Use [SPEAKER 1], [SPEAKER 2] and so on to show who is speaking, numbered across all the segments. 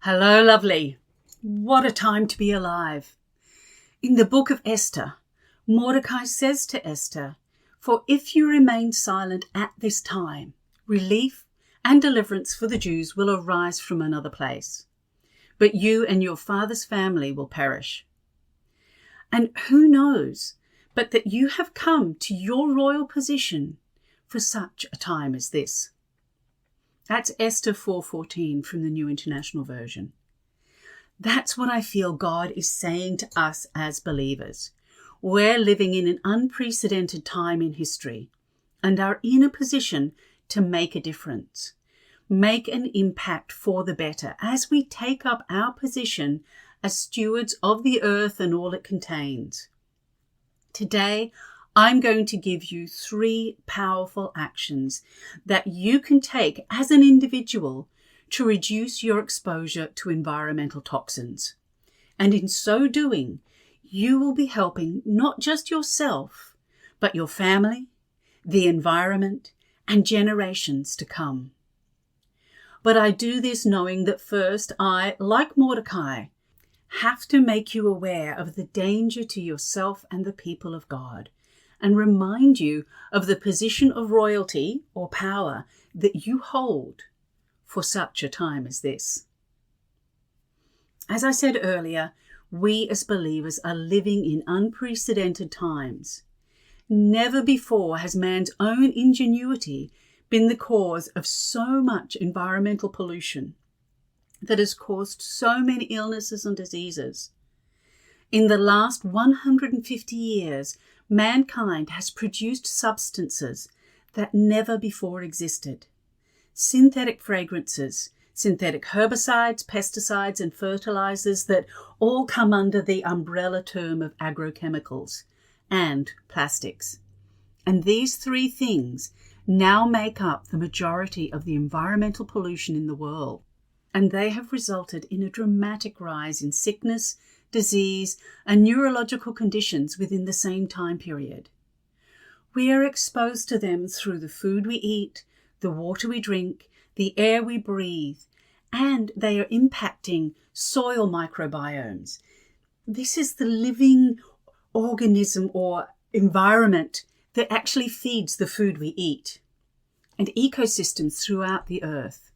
[SPEAKER 1] Hello, lovely. What a time to be alive. In the book of Esther, Mordecai says to Esther, "For if you remain silent at this time, relief and deliverance for the Jews will arise from another place. But you and your father's family will perish. And who knows but that you have come to your royal position for such a time as this." That's Esther 4:14 from the New International Version. That's what I feel God is saying to us as believers. We're living in an unprecedented time in history and are in a position to make a difference, make an impact for the better as we take up our position as stewards of the earth and all it contains. Today, I'm going to give you 3 powerful actions that you can take as an individual to reduce your exposure to environmental toxins. And in so doing, you will be helping not just yourself, but your family, the environment, and generations to come. But I do this knowing that first I, like Mordecai, have to make you aware of the danger to yourself and the people of God, and remind you of the position of royalty or power that you hold for such a time as this. As I said earlier, we as believers are living in unprecedented times. Never before has man's own ingenuity been the cause of so much environmental pollution that has caused so many illnesses and diseases. In the last 150 years, mankind has produced substances that never before existed. Synthetic fragrances, synthetic herbicides, pesticides, and fertilizers that all come under the umbrella term of agrochemicals, and plastics. And these 3 things now make up the majority of the environmental pollution in the world. And they have resulted in a dramatic rise in sickness, disease, and neurological conditions within the same time period. We are exposed to them through the food we eat, the water we drink, the air we breathe, and they are impacting soil microbiomes. This is the living organism or environment that actually feeds the food we eat, and ecosystems throughout the earth.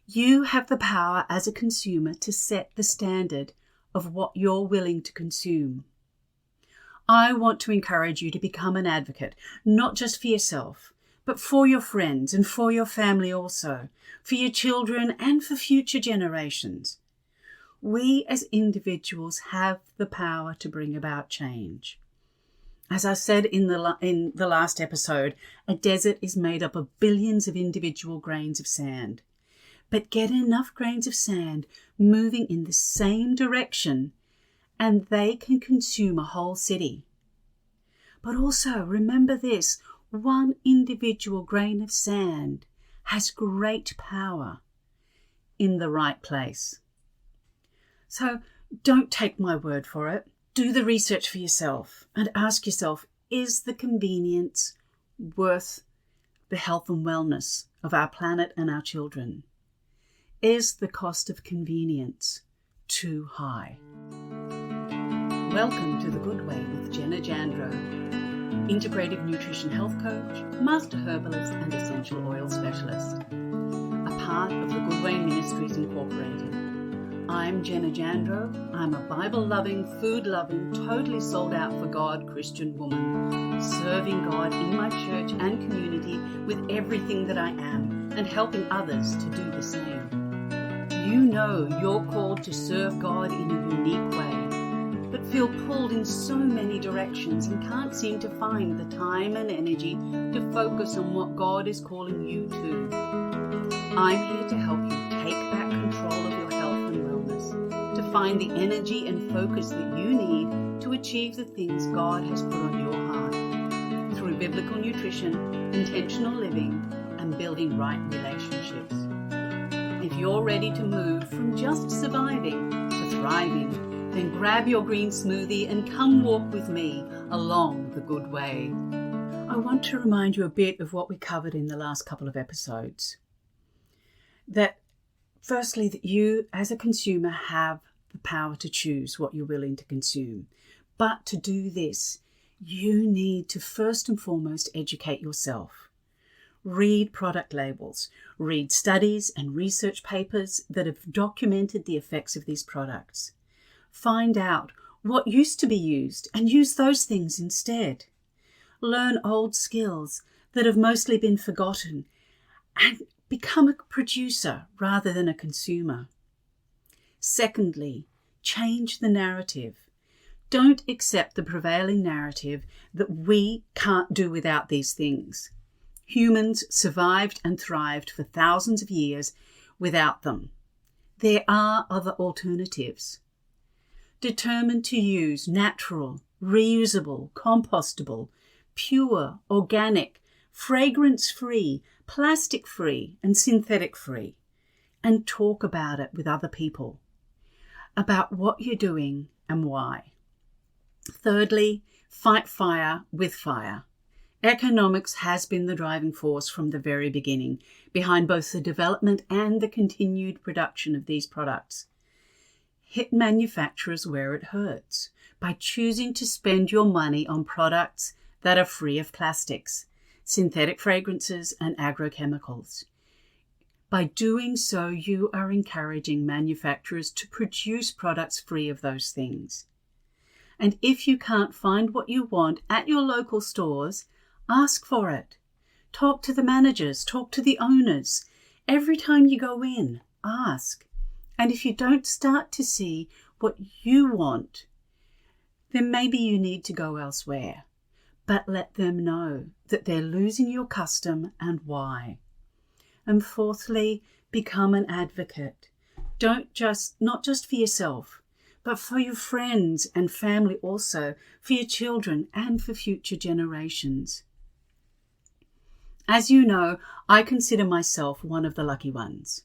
[SPEAKER 1] You have the power as a consumer to set the standard of what you're willing to consume. I want to encourage you to become an advocate, not just for yourself, but for your friends and for your family also, for your children and for future generations. We as individuals have the power to bring about change. As I said in the last episode, a desert is made up of billions of individual grains of sand. But get enough grains of sand moving in the same direction and they can consume a whole city. But also remember this, one individual grain of sand has great power in the right place. So don't take my word for it. Do the research for yourself and ask yourself, is the convenience worth the health and wellness of our planet and our children? Is the cost of convenience too high? Welcome to The Good Way with Jenna Jandro, Integrative Nutrition Health Coach, Master Herbalist and Essential Oil Specialist, a part of The Good Way Ministries Incorporated. I'm Jenna Jandro. I'm a Bible-loving, food-loving, totally sold out for God Christian woman, serving God in my church and community with everything that I am and helping others to do the same. You know you're called to serve God in a unique way, but feel pulled in so many directions and can't seem to find the time and energy to focus on what God is calling you to. I'm here to help you take back control of your health and wellness, to find the energy and focus that you need to achieve the things God has put on your heart through biblical nutrition, intentional living, and building right relationships. If you're ready to move from just surviving to thriving, then grab your green smoothie and come walk with me along the good way. I want to remind you a bit of what we covered in the last couple of episodes. That Firstly, that you as a consumer have the power to choose what you're willing to consume. But to do this, you need to first and foremost educate yourself. Read product labels, read studies and research papers that have documented the effects of these products. Find out what used to be used and use those things instead. Learn old skills that have mostly been forgotten and become a producer rather than a consumer. Secondly, change the narrative. Don't accept the prevailing narrative that we can't do without these things. Humans survived and thrived for thousands of years without them. There are other alternatives. Determined to use natural, reusable, compostable, pure, organic, fragrance-free, plastic-free, and synthetic-free, and talk about it with other people, about what you're doing and why. Thirdly, fight fire with fire. Economics has been the driving force from the very beginning behind both the development and the continued production of these products. Hit manufacturers where it hurts by choosing to spend your money on products that are free of plastics, synthetic fragrances, and agrochemicals. By doing so, you are encouraging manufacturers to produce products free of those things. And if you can't find what you want at your local stores, ask for it. Talk to the managers, talk to the owners. Every time you go in, ask. And if you don't start to see what you want, then maybe you need to go elsewhere. But let them know that they're losing your custom and why. And fourthly, become an advocate. Not just for yourself, but for your friends and family also, for your children and for future generations. As you know, I consider myself one of the lucky ones.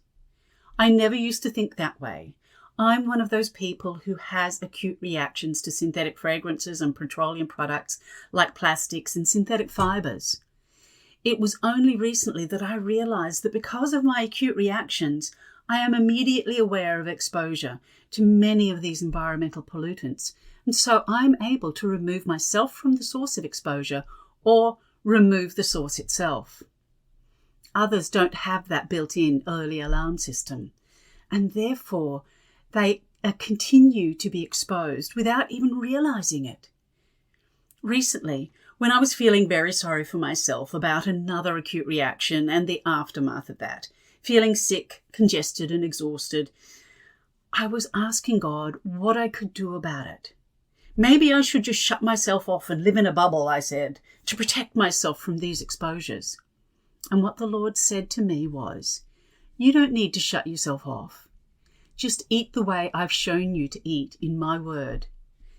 [SPEAKER 1] I never used to think that way. I'm one of those people who has acute reactions to synthetic fragrances and petroleum products like plastics and synthetic fibers. It was only recently that I realized that because of my acute reactions, I am immediately aware of exposure to many of these environmental pollutants, and so I'm able to remove myself from the source of exposure or remove the source itself. Others don't have that built-in early alarm system, and therefore they continue to be exposed without even realizing it. Recently, when I was feeling very sorry for myself about another acute reaction and the aftermath of that, feeling sick, congested and exhausted, I was asking God what I could do about it. Maybe I should just shut myself off and live in a bubble, I said, to protect myself from these exposures. And what the Lord said to me was, you don't need to shut yourself off. Just eat the way I've shown you to eat in my word.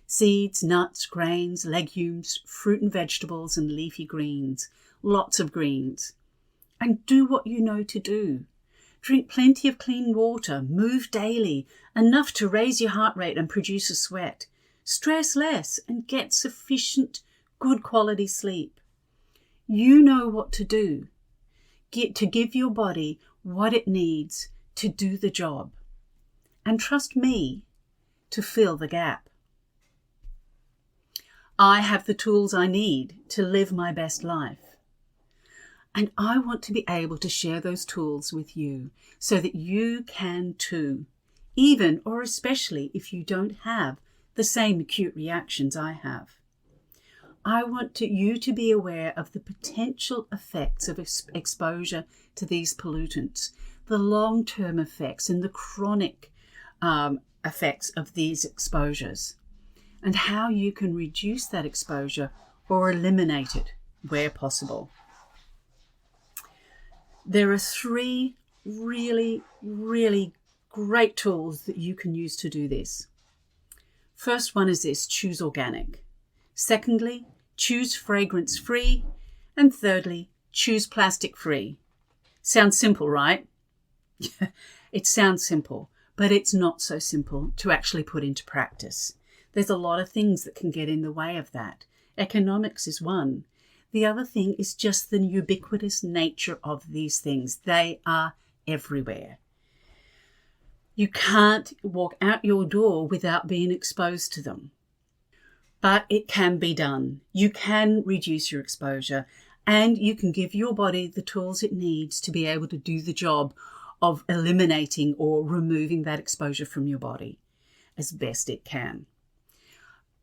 [SPEAKER 1] Seeds, nuts, grains, legumes, fruit and vegetables, and leafy greens. Lots of greens. And do what you know to do. Drink plenty of clean water. Move daily, enough to raise your heart rate and produce a sweat. Stress less and get sufficient, good quality sleep. You know what to do. To give your body what it needs to do the job. And trust me to fill the gap. I have the tools I need to live my best life. And I want to be able to share those tools with you so that you can too, even or especially if you don't have the same acute reactions I have. I want you to be aware of the potential effects of exposure to these pollutants, the long-term effects and the chronic effects of these exposures, and how you can reduce that exposure or eliminate it where possible. There are 3 really, really great tools that you can use to do this. First one is this: choose organic. Secondly, choose fragrance-free. And thirdly, choose plastic-free. Sounds simple, right? It sounds simple, but it's not so simple to actually put into practice. There's a lot of things that can get in the way of that. Economics is one. The other thing is just the ubiquitous nature of these things. They are everywhere. You can't walk out your door without being exposed to them. But it can be done. You can reduce your exposure, and you can give your body the tools it needs to be able to do the job of eliminating or removing that exposure from your body as best it can.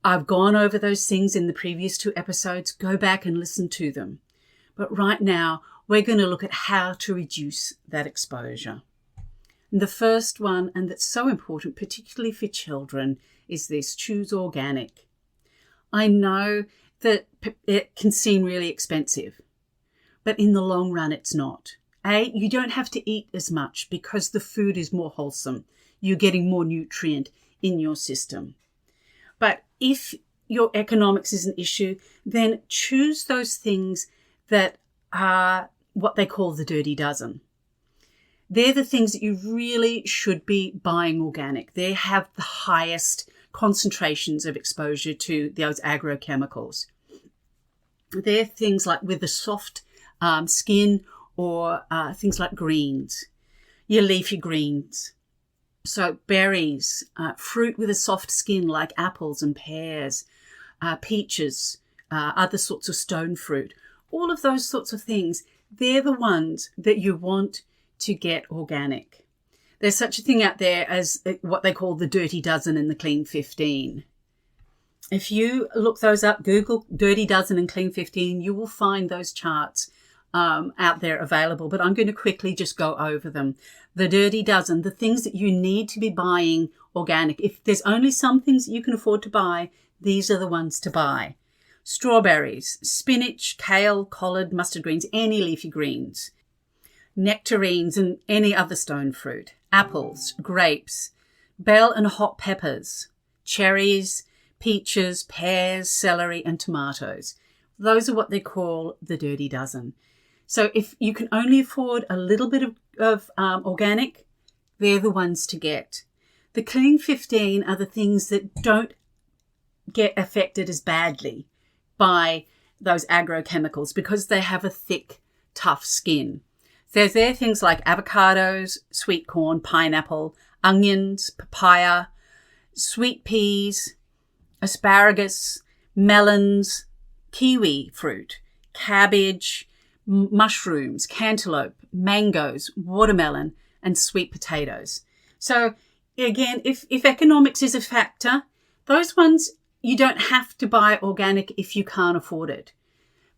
[SPEAKER 1] I've gone over those things in the previous 2 episodes. Go back and listen to them. But right now, we're going to look at how to reduce that exposure. And the first one, and that's so important, particularly for children, is this: choose organic. I know that it can seem really expensive, but in the long run, it's not. You don't have to eat as much because the food is more wholesome. You're getting more nutrient in your system. But if your economics is an issue, then choose those things that are what they call the dirty dozen. They're the things that you really should be buying organic. They have the highest concentrations of exposure to those agrochemicals. They're things like with the soft skin, or things like greens, your leafy greens. So berries, fruit with a soft skin like apples and pears, peaches, other sorts of stone fruit. All of those sorts of things, they're the ones that you want to get organic. There's such a thing out there as what they call the Dirty Dozen and the Clean 15. If you look those up, Google Dirty Dozen and Clean 15, you will find those charts out there available. But I'm going to quickly just go over them. The Dirty Dozen, the things that you need to be buying organic. If there's only some things that you can afford to buy, these are the ones to buy. Strawberries, spinach, kale, collard, mustard greens, any leafy greens, nectarines and any other stone fruit, apples, grapes, bell and hot peppers, cherries, peaches, pears, celery and tomatoes. Those are what they call the Dirty Dozen. So if you can only afford a little bit of organic, they're the ones to get. The Clean 15 are the things that don't get affected as badly by those agrochemicals because they have a thick, tough skin. They're things like avocados, sweet corn, pineapple, onions, papaya, sweet peas, asparagus, melons, kiwi fruit, cabbage, mushrooms, cantaloupe, mangoes, watermelon, and sweet potatoes. So again, if economics is a factor, those ones you don't have to buy organic if you can't afford it.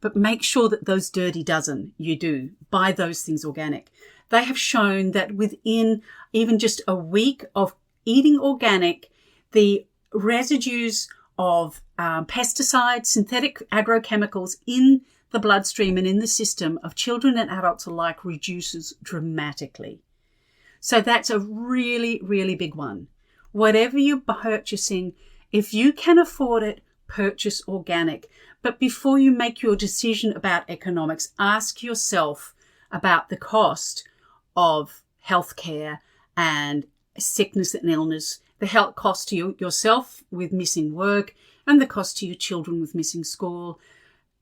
[SPEAKER 1] But make sure that those Dirty Dozen, you do. Buy those things organic. They have shown that within even just a week of eating organic, the residues of pesticides, synthetic agrochemicals in the bloodstream and in the system of children and adults alike reduces dramatically. So that's a really, really big one. Whatever you're purchasing, if you can afford it, purchase organic. But before you make your decision about economics, ask yourself about the cost of healthcare and sickness and illness, the health cost to yourself with missing work and the cost to your children with missing school,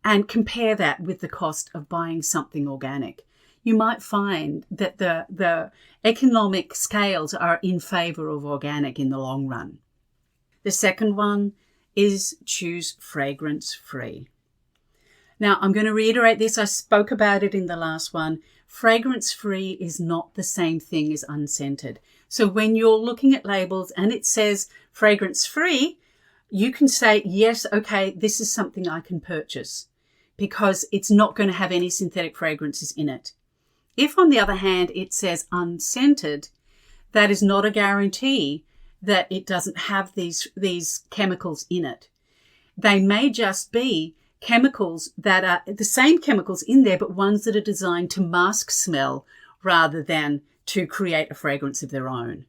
[SPEAKER 1] and compare that with the cost of buying something organic. You might find that the economic scales are in favor of organic in the long run. The second one is choose fragrance-free. Now, I'm going to reiterate this. I spoke about it in the last one. Fragrance-free is not the same thing as unscented. So when you're looking at labels and it says fragrance-free, you can say, yes, okay, this is something I can purchase because it's not going to have any synthetic fragrances in it. If, on the other hand, it says unscented, that is not a guarantee that it doesn't have these chemicals in it. They may just be chemicals that are the same chemicals in there, but ones that are designed to mask smell rather than to create a fragrance of their own.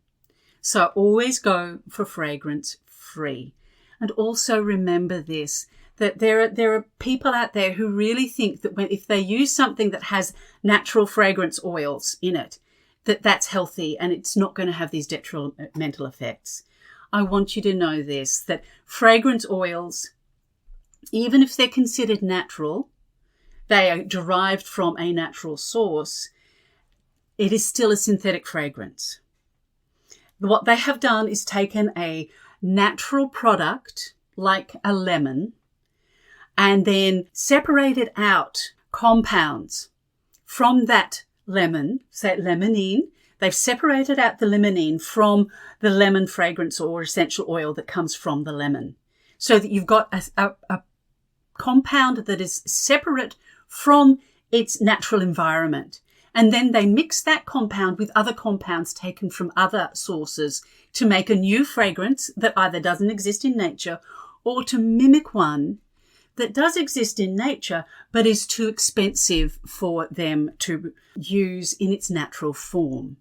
[SPEAKER 1] So always go for fragrance free. And also remember this, that there are people out there who really think that if they use something that has natural fragrance oils in it, that's healthy and it's not going to have these detrimental effects. I want you to know this, that fragrance oils, even if they're considered natural, they are derived from a natural source, it is still a synthetic fragrance. What they have done is taken a natural product like a lemon and then separated out compounds from that lemon, say limonene. They've separated out the limonene from the lemon fragrance or essential oil that comes from the lemon, so that you've got a compound that is separate from its natural environment. And then they mix that compound with other compounds taken from other sources to make a new fragrance that either doesn't exist in nature or to mimic one that does exist in nature but is too expensive for them to use in its natural form.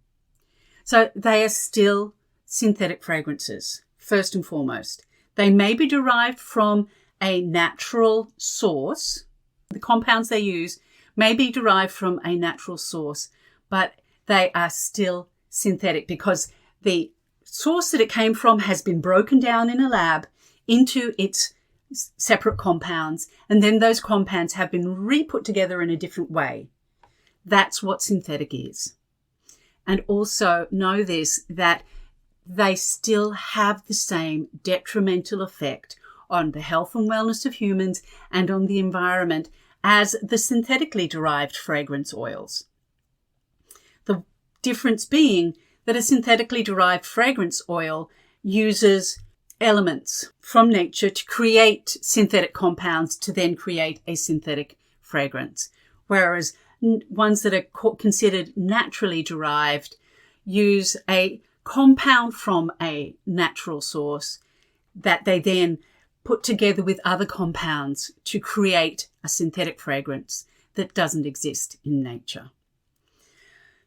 [SPEAKER 1] So they are still synthetic fragrances, first and foremost. They may be derived from a natural source. The compounds they use may be derived from a natural source, but they are still synthetic because the source that it came from has been broken down in a lab into its separate compounds, and then those compounds have been re-put together in a different way. That's what synthetic is. And also know this, that they still have the same detrimental effect on the health and wellness of humans and on the environment as the synthetically derived fragrance oils. The difference being that a synthetically derived fragrance oil uses elements from nature to create synthetic compounds to then create a synthetic fragrance, whereas ones that are considered naturally derived use a compound from a natural source that they then put together with other compounds to create a synthetic fragrance that doesn't exist in nature.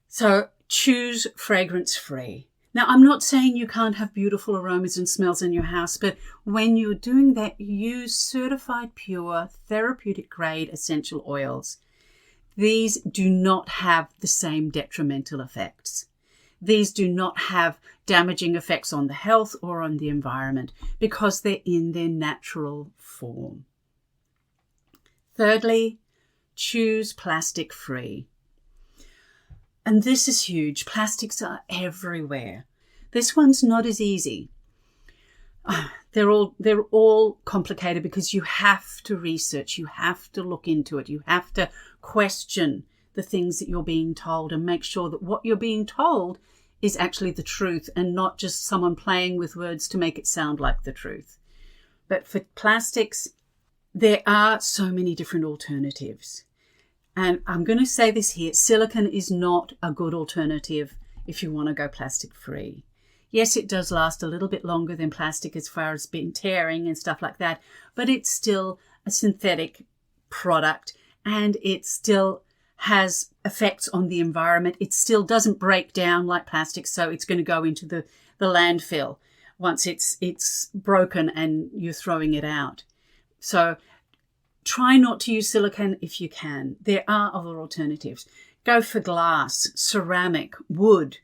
[SPEAKER 1] So choose fragrance free. Now, I'm not saying you can't have beautiful aromas and smells in your house, but when you're doing that, use certified pure therapeutic grade essential oils. These do not have the same detrimental effects. These do not have damaging effects on the health or on the environment because they're in their natural form. Thirdly, choose plastic free. And this is huge. Plastics are everywhere. This one's not as easy. They're all complicated because you have to research, you have to look into it, you have to question the things that you're being told and make sure that what you're being told is actually the truth and not just someone playing with words to make it sound like the truth. But for plastics, there are so many different alternatives. And I'm going to say this here, silicone is not a good alternative if you want to go plastic free. Yes, it does last a little bit longer than plastic as far as being tearing and stuff like that, but it's still a synthetic product and it still has effects on the environment. It still doesn't break down like plastic, so it's going to go into the landfill once it's broken and you're throwing it out. So try not to use silicone if you can. There are other alternatives. Go for glass, ceramic, wood,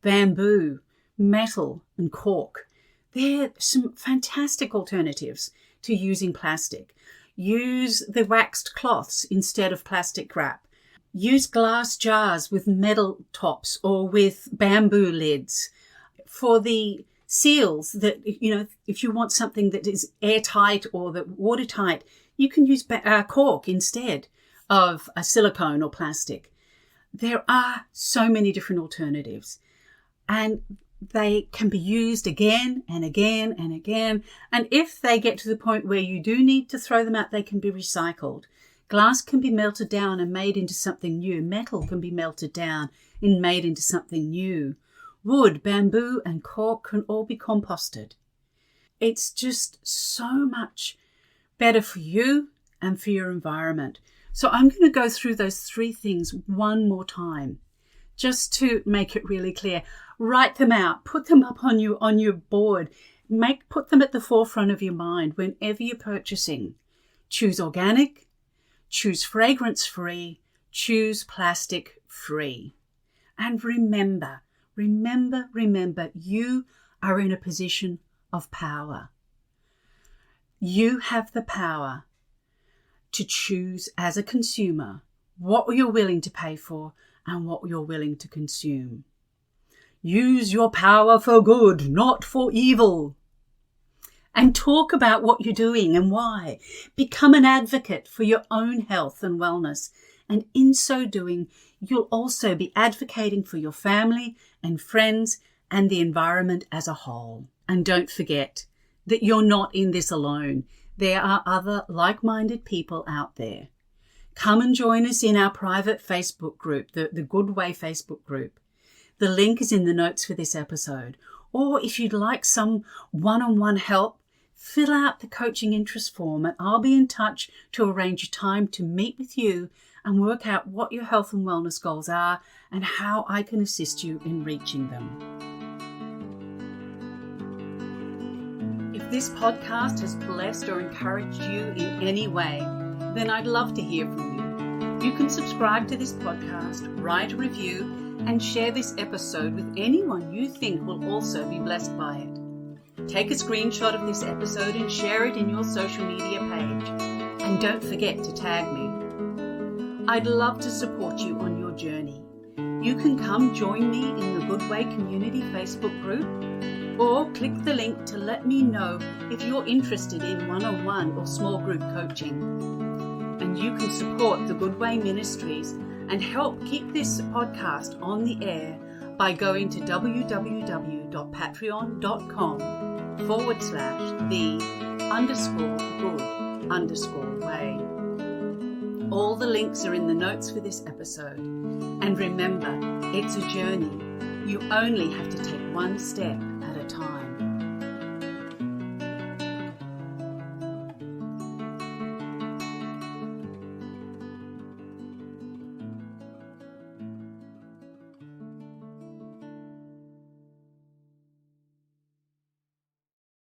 [SPEAKER 1] bamboo, metal and cork. They're some fantastic alternatives to using plastic. Use the waxed cloths instead of plastic wrap. Use glass jars with metal tops or with bamboo lids. For the seals that, if you want something that is airtight or that watertight, you can use cork instead of a silicone or plastic. There are so many different alternatives and they can be used again and again and again. And if they get to the point where you do need to throw them out, they can be recycled. Glass can be melted down and made into something new. Metal can be melted down and made into something new. Wood, bamboo, and cork can all be composted. It's just so much better for you and for your environment. So I'm going to go through those three things one more time, just to make it really clear. Write them out, put them up on your board, put them at the forefront of your mind whenever you're purchasing. Choose organic, choose fragrance-free, choose plastic-free. And remember, you are in a position of power. You have the power to choose as a consumer what you're willing to pay for and what you're willing to consume. Use your power for good, not for evil. And talk about what you're doing and why. Become an advocate for your own health and wellness. And in so doing, you'll also be advocating for your family and friends and the environment as a whole. And don't forget that you're not in this alone. There are other like-minded people out there. Come and join us in our private Facebook group, the Good Way Facebook group. The link is in the notes for this episode. Or if you'd like some one-on-one help, fill out the coaching interest form and I'll be in touch to arrange a time to meet with you and work out what your health and wellness goals are and how I can assist you in reaching them. If this podcast has blessed or encouraged you in any way, then I'd love to hear from you. You can subscribe to this podcast, write a review, and share this episode with anyone you think will also be blessed by it. Take a screenshot of this episode and share it in your social media page. And don't forget to tag me. I'd love to support you on your journey. You can come join me in the Good Way Community Facebook group, or click the link to let me know if you're interested in one-on-one or small group coaching. And you can support the Good Way Ministries and help keep this podcast on the air by going to www.patreon.com/the_good_way. All the links are in the notes for this episode. And remember, it's a journey. You only have to take one step at a time.